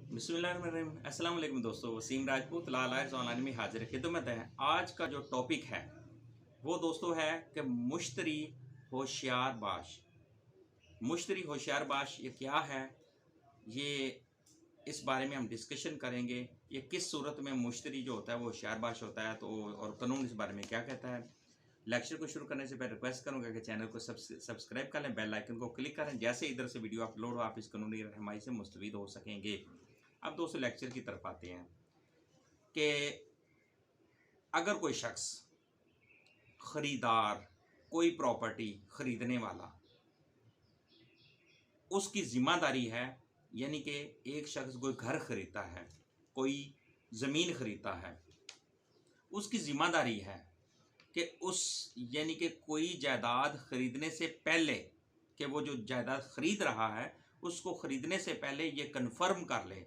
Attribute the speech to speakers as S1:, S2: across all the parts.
S1: बिस्मिल्लाहिर्रहमानिर्रहीम। अस्सलाम वालेकुम दोस्तों, वसीम राजपूत लाल आयर्स ऑनलाइन में हाजिर खिदमत है। आज का जो टॉपिक है वो दोस्तों है कि मुश्तरी होशियार बाश। मुश्तरी होशियार बाश ये क्या है, ये इस बारे में हम डिस्कशन करेंगे। ये किस सूरत में मुश्तरी जो होता है वो होशियार बाश होता है, तो और कानून इस बारे में क्या कहता है। लेक्चर को शुरू करने से पहले रिक्वेस्ट करूंगा कि चैनल को सब्सक्राइब कर लें, बेल आइकन को क्लिक करें, जैसे इधर से वीडियो अपलोड हो आप इस कानूनी रहनुमाई से मुस्तफीद हो सकेंगे। अब दोस्तों लेक्चर की तरफ आते हैं कि अगर कोई शख्स खरीदार कोई प्रॉपर्टी खरीदने वाला, उसकी जिम्मेदारी है, यानी कि एक शख्स कोई घर खरीदता है, कोई ज़मीन खरीदता है, उसकी जिम्मेदारी है कि उस यानी कि कोई जायदाद खरीदने से पहले कि वो जो जायदाद खरीद रहा है उसको खरीदने से पहले ये कन्फर्म कर ले,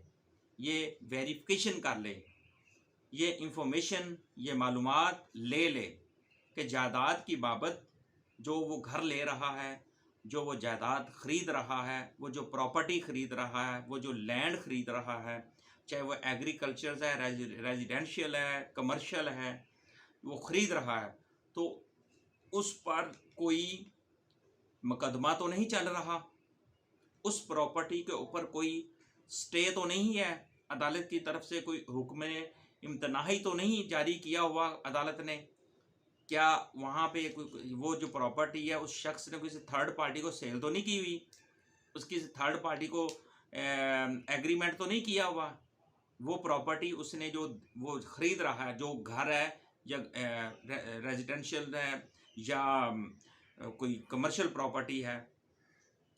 S1: ये वेरिफिकेशन कर ले, ये इंफॉर्मेशन, ये मालूमात ले ले कि जायदाद की बाबत जो वो घर ले रहा है, जो वो जायदाद खरीद रहा है, वो जो प्रॉपर्टी खरीद रहा है, वो जो लैंड खरीद रहा है, चाहे वो एग्रीकल्चर है, रेजिडेंशियल है, कमर्शियल है, वो खरीद रहा है, तो उस पर कोई मुकदमा तो नहीं चल रहा, उस प्रॉपर्टी के ऊपर कोई स्टे तो नहीं है, अदालत की तरफ से कोई हुक्म इम्तनाही तो नहीं जारी किया हुआ अदालत ने। क्या वहाँ पे वो जो प्रॉपर्टी है उस शख्स ने किसी थर्ड पार्टी को सेल तो नहीं की हुई, उसकी थर्ड पार्टी को एग्रीमेंट तो नहीं किया हुआ। वो प्रॉपर्टी उसने जो वो ख़रीद रहा है, जो घर है या रेजिडेंशियल है या कोई कमर्शियल प्रॉपर्टी है,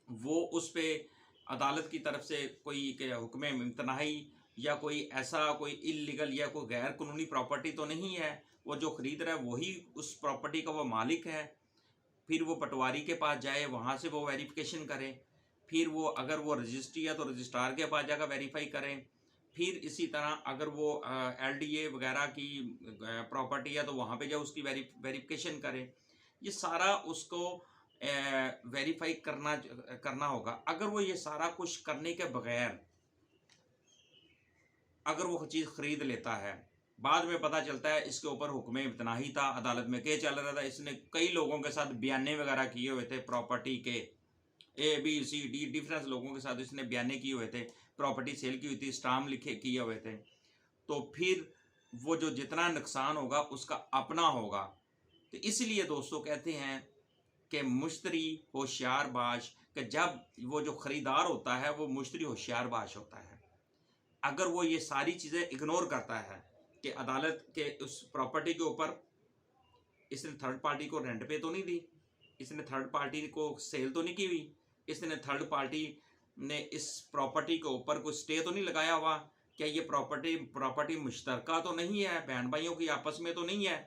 S1: वो उस पर अदालत की तरफ से कोई हुक्म इम्तनाही या कोई ऐसा कोई इल्लीगल या कोई गैर कानूनी प्रॉपर्टी तो नहीं है। वो जो ख़रीद रहा है वही उस प्रॉपर्टी का वो मालिक है। फिर वो पटवारी के पास जाए, वहाँ से वो वेरिफिकेशन करे, फिर वो अगर वो रजिस्ट्री है तो रजिस्ट्रार के पास जाकर वेरीफाई करें। फिर इसी तरह अगर वो LDA वगैरह की प्रॉपर्टी है तो वहाँ पे जाए उसकी वेरिफिकेशन करें। ये सारा उसको वेरीफाई करना होगा। अगर वो ये सारा कुछ करने के बगैर अगर वो चीज़ ख़रीद लेता है, बाद में पता चलता है इसके ऊपर हुक्म इम्तनाही था, अदालत में केस चल रहा था, इसने कई लोगों के साथ बयाने वगैरह किए हुए थे, प्रॉपर्टी के ABCD डिफरेंस लोगों के साथ इसने बयाने किए हुए थे, प्रॉपर्टी सेल की हुई थी, स्टाम्प लिखे किए हुए थे, तो फिर वो जो जितना नुकसान होगा उसका अपना होगा। तो इसलिए दोस्तों कहते हैं कि मुश्तरी होशियार बाश, कि जब वो जो ख़रीदार होता है वो मुश्तरी होशियार बाश होता है। अगर वो ये सारी चीज़ें इग्नोर करता है कि अदालत के उस प्रॉपर्टी के ऊपर इसने थर्ड पार्टी को रेंट पे तो नहीं दी, इसने थर्ड पार्टी को सेल तो नहीं की हुई, इसने थर्ड पार्टी ने इस प्रॉपर्टी के ऊपर कोई स्टे तो नहीं लगाया हुआ, क्या ये प्रॉपर्टी मुश्तरका तो नहीं है, बहन भाइयों की आपस में तो नहीं है,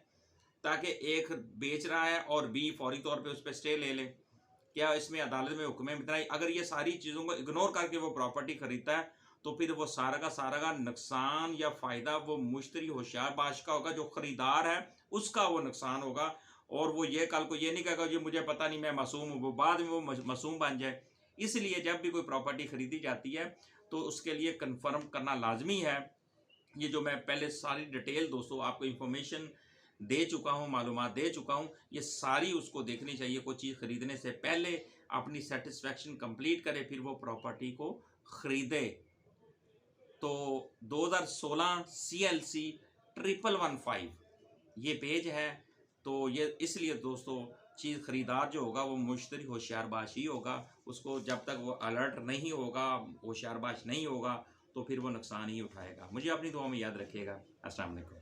S1: ताकि एक बेच रहा है और B फौरी तौर पे उस पर स्टे ले ले। क्या इसमें अदालत में हुक्म इतना, अगर ये सारी चीज़ों को इग्नोर करके वो प्रॉपर्टी खरीदता है तो फिर वो सारा का नुकसान या फ़ायदा वो मुश्तरी होशियार बाश का होगा, जो ख़रीदार है उसका वो नुकसान होगा। और वो ये कल को ये नहीं कहेगा जी मुझे पता नहीं मैं मासूम हूँ, वो बाद में वो मासूम बन जाए। इसलिए जब भी कोई प्रॉपर्टी ख़रीदी जाती है तो उसके लिए कन्फर्म करना लाजमी है। ये जो मैं पहले सारी डिटेल दोस्तों आपको इन्फॉर्मेशन दे चुका हूँ, मालूमात दे चुका हूँ, ये सारी उसको देखनी चाहिए। कोई चीज़ ख़रीदने से पहले अपनी सेटिस्फेक्शन कंप्लीट करे, फिर वो प्रॉपर्टी को ख़रीदे। तो 2016 CLC 1115 ये पेज है। तो ये इसलिए दोस्तों चीज़ ख़रीदार जो होगा वो मुश्तरी होशियारबाश ही होगा। उसको जब तक वो अलर्ट नहीं होगा, होशियारबाश नहीं होगा, तो फिर वो नुकसान ही उठाएगा। मुझे अपनी दुआ में याद रखिएगा। अस्सलाम वालेकुम।